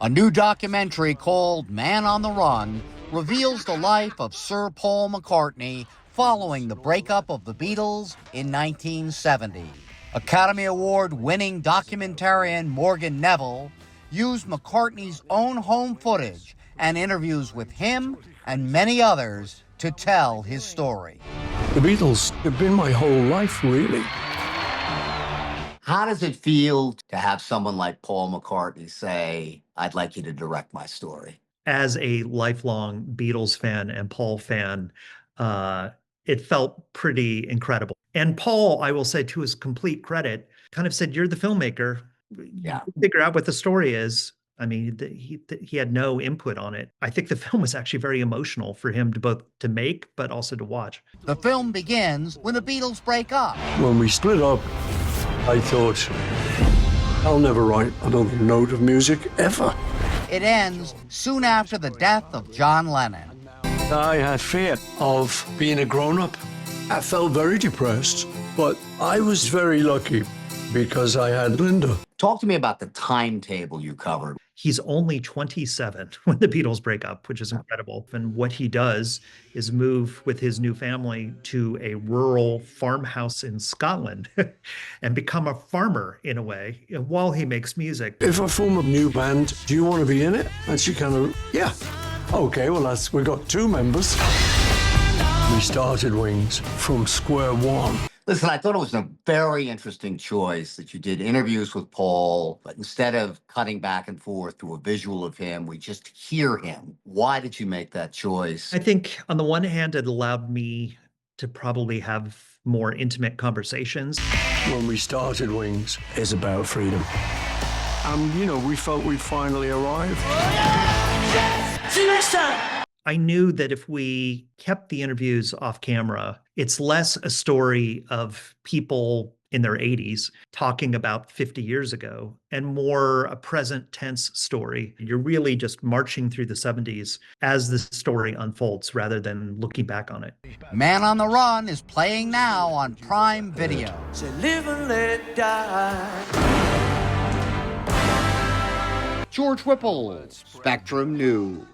A new documentary called Man on the Run reveals the life of Sir Paul McCartney following the breakup of the Beatles in 1970. Academy Award-winning documentarian Morgan Neville used McCartney's own home footage and interviews with him and many others to tell his story. The Beatles have been my whole life, really. How does it feel to have someone like Paul McCartney say, "I'd like you to direct my story"? As a lifelong Beatles fan and Paul fan, it felt pretty incredible. And Paul, I will say to his complete credit, kind of said, "You're the filmmaker. Yeah. You figure out what the story is." I mean, he had no input on it. I think the film was actually very emotional for him to both to make, but also to watch. The film begins when the Beatles break up. When we split up, I thought, I'll never write another note of music ever. It ends soon after the death of John Lennon. I had fear of being a grown-up. I felt very depressed, but I was very lucky because I had Linda. Talk to me about the timetable you covered. He's only 27 when the Beatles break up, which is incredible. And what he does is move with his new family to a rural farmhouse in Scotland and become a farmer in a way while he makes music. If I form a new band, do you want to be in it? And she kind of, yeah. Okay, well, we got two members. We started Wings from square one. Listen, I thought it was a very interesting choice that you did interviews with Paul, but instead of cutting back and forth to a visual of him, we just hear him. Why did you make that choice? I think on the one hand, it allowed me to probably have more intimate conversations. When we started Wings, it's about freedom. We felt we'd finally arrived. See you next time. I knew that if we kept the interviews off camera, it's less a story of people in their 80s talking about 50 years ago and more a present tense story. You're really just marching through the 70s as the story unfolds rather than looking back on it. Man on the Run is playing now on Prime Video. Say live and let die. George Whipple, Spectrum News.